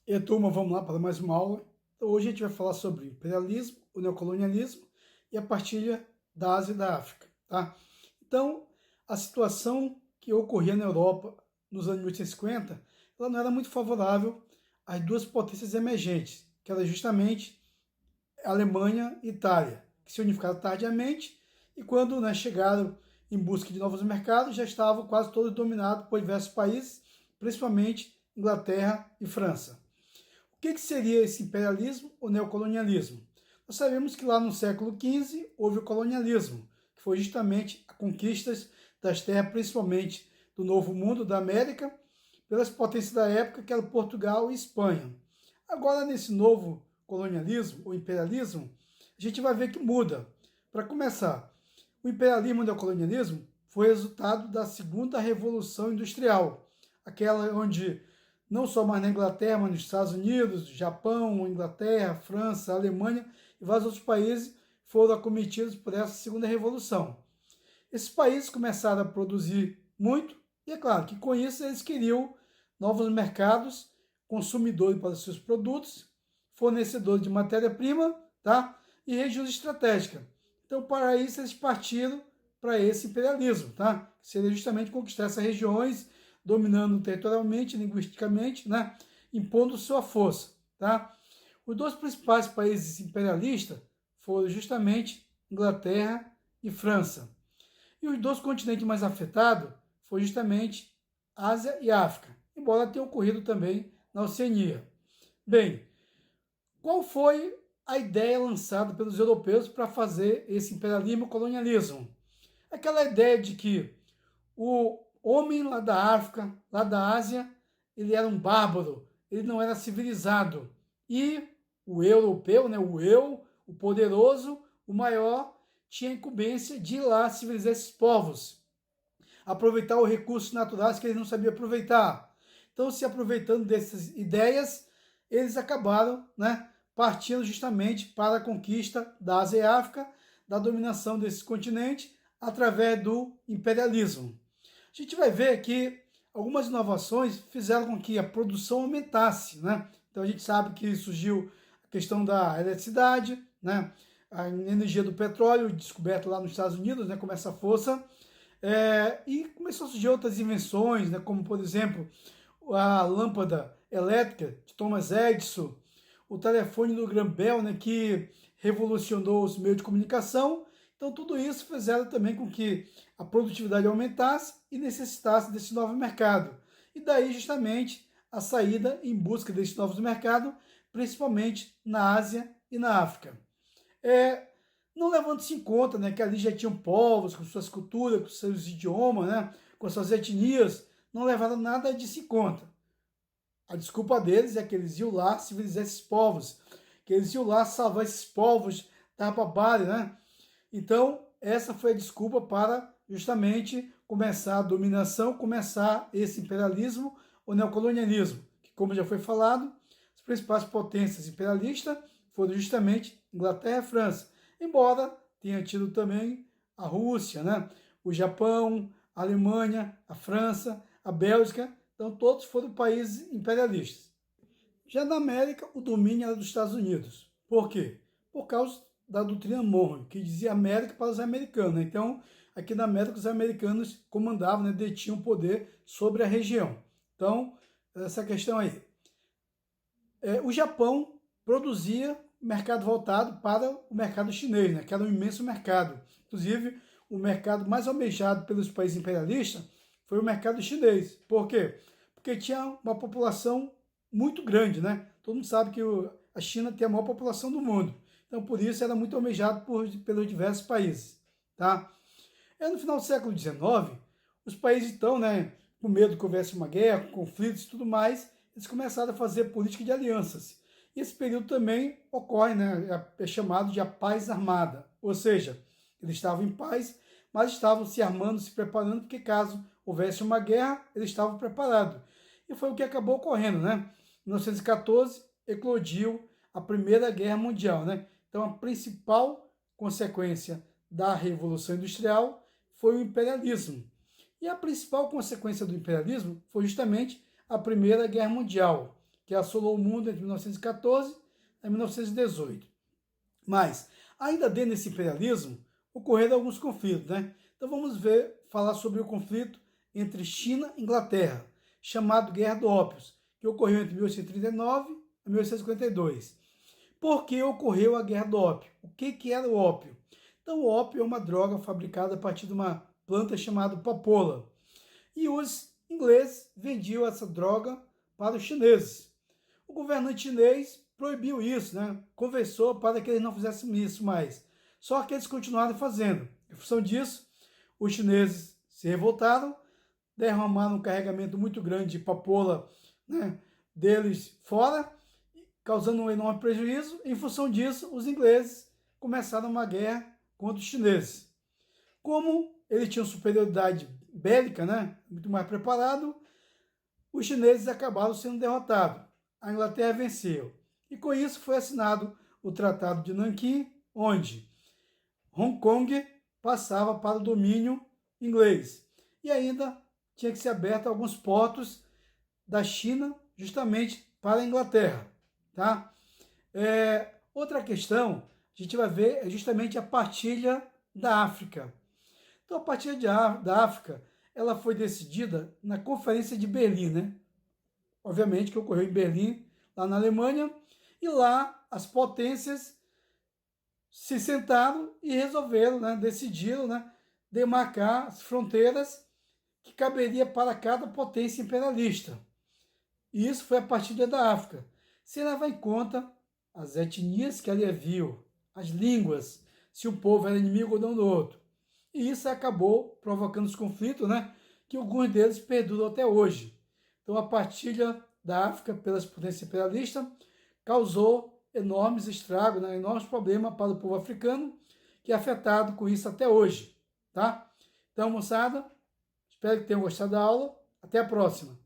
E aí, turma, vamos lá para mais uma aula. Então, hoje a gente vai falar sobre o imperialismo, o neocolonialismo e a partilha da Ásia e da África, tá? Então, a situação que ocorria na Europa nos anos 1850, ela não era muito favorável às duas potências emergentes, que era justamente a Alemanha e Itália, que se unificaram tardiamente e quando, né, chegaram em busca de novos mercados, já estavam quase todos dominados por diversos países, principalmente Inglaterra e França. O que seria esse imperialismo ou neocolonialismo? Nós sabemos que lá no século XV houve o colonialismo, que foi justamente a conquista das terras, principalmente do Novo Mundo, da América, pelas potências da época, que eram Portugal e Espanha. Agora, nesse novo colonialismo ou imperialismo, a gente vai ver que muda. Para começar, o imperialismo e o neocolonialismo foi resultado da segunda revolução industrial, aquela onde não só mais na Inglaterra, mas nos Estados Unidos, Japão, Inglaterra, França, Alemanha e vários outros países foram acometidos por essa segunda revolução. Esses países começaram a produzir muito e é claro que com isso eles queriam novos mercados, consumidores para os seus produtos, fornecedores de matéria-prima, tá? E regiões estratégicas. Então, para isso, eles partiram para esse imperialismo, tá? Que seria justamente conquistar essas regiões, dominando territorialmente, linguisticamente, né? Impondo sua força, tá? Os dois principais países imperialistas foram justamente Inglaterra e França. E os dois continentes mais afetados foram justamente Ásia e África, embora tenha ocorrido também na Oceania. Bem, qual foi a ideia lançada pelos europeus para fazer esse imperialismo e colonialismo? Aquela ideia de que o homem lá da África, lá da Ásia, ele era um bárbaro, ele não era civilizado. E o europeu, né, o eu, o poderoso, o maior, tinha a incumbência de ir lá civilizar esses povos, aproveitar os recursos naturais que eles não sabiam aproveitar. Então, se aproveitando dessas ideias, eles acabaram, né, partindo justamente para a conquista da Ásia e África, da dominação desse continente através do imperialismo. A gente vai ver que algumas inovações fizeram com que a produção aumentasse, né? Então a gente sabe que surgiu a questão da eletricidade, né? A energia do petróleo, descoberta lá nos Estados Unidos, né? Com essa força. E começou a surgir outras invenções, né? Como, por exemplo, a lâmpada elétrica de Thomas Edison, o telefone do Graham Bell, né? Que revolucionou os meios de comunicação. Então, tudo isso fizeram também com que a produtividade aumentasse e necessitasse desse novo mercado. E daí, justamente, a saída em busca desses novos mercados, principalmente na Ásia e na África. Não levando-se em conta, né, que ali já tinham povos com suas culturas, com seus idiomas, né, com suas etnias, não levaram nada disso em conta. A desculpa deles é que eles iam lá civilizar esses povos, que eles iam lá salvar esses povos da barbárie, né? Então, essa foi a desculpa para justamente começar a dominação, começar esse imperialismo ou neocolonialismo, que, como já foi falado, as principais potências imperialistas foram justamente Inglaterra e França, embora tenha tido também a Rússia, né? O Japão, a Alemanha, a França, a Bélgica, então todos foram países imperialistas. Já na América, o domínio era dos Estados Unidos. Por quê? Por causa da doutrina Monroe, que dizia América para os americanos. Então, aqui na América, os americanos comandavam, né, detinham poder sobre a região. Então, essa questão aí. O Japão produzia mercado voltado para o mercado chinês, né, que era um imenso mercado. Inclusive, o mercado mais almejado pelos países imperialistas foi o mercado chinês. Por quê? Porque tinha uma população muito grande, né? Todo mundo sabe que a China tem a maior população do mundo. Então, por isso, era muito almejado pelos diversos países, tá? No final do século XIX, os países, então, né, com medo que houvesse uma guerra, conflitos e tudo mais, eles começaram a fazer política de alianças. E esse período também ocorre, né, é chamado de a paz armada. Ou seja, eles estavam em paz, mas estavam se armando, se preparando, porque caso houvesse uma guerra, eles estavam preparados. E foi o que acabou ocorrendo, né? Em 1914, eclodiu a Primeira Guerra Mundial, né? Então, a principal consequência da Revolução Industrial foi o imperialismo. E a principal consequência do imperialismo foi justamente a Primeira Guerra Mundial. que assolou o mundo entre 1914 e 1918. Mas, ainda dentro desse imperialismo, ocorreram alguns conflitos, né? Então vamos falar sobre o conflito entre China e Inglaterra, chamado Guerra do Ópio, que ocorreu entre 1839 e 1852. Por que ocorreu a Guerra do Ópio? O que era o ópio? Então, o ópio é uma droga fabricada a partir de uma planta chamada papoula. E os ingleses vendiam essa droga para os chineses. O governante chinês proibiu isso, né? Conversou para que eles não fizessem isso mais. Só que eles continuaram fazendo. Em função disso, os chineses se revoltaram, derramaram um carregamento muito grande de papoula, né, deles fora, causando um enorme prejuízo. Em função disso, os ingleses começaram uma guerra contra os chineses. Como eles tinham superioridade bélica, né, muito mais preparado, os chineses acabaram sendo derrotados. A Inglaterra venceu. E com isso foi assinado o Tratado de Nanquim, onde Hong Kong passava para o domínio inglês. E ainda tinha que ser aberto alguns portos da China justamente para a Inglaterra. Tá? Outra questão a gente vai ver é justamente a partilha da África. Então, a partilha da África ela foi decidida na Conferência de Berlim, né? Obviamente que ocorreu em Berlim, lá na Alemanha, e lá as potências se sentaram e resolveram, né, decidiram, né, demarcar as fronteiras que caberia para cada potência imperialista. E isso foi a partilha da África. Se levar em conta as etnias que ali haviam, as línguas, se um povo era inimigo ou não do outro. E isso acabou provocando os conflitos, né, que alguns deles perduram até hoje. Então, a partilha da África pelas potências imperialistas causou enormes estragos, né, enormes problemas para o povo africano, que é afetado com isso até hoje. Tá? Então, moçada, espero que tenham gostado da aula. Até a próxima.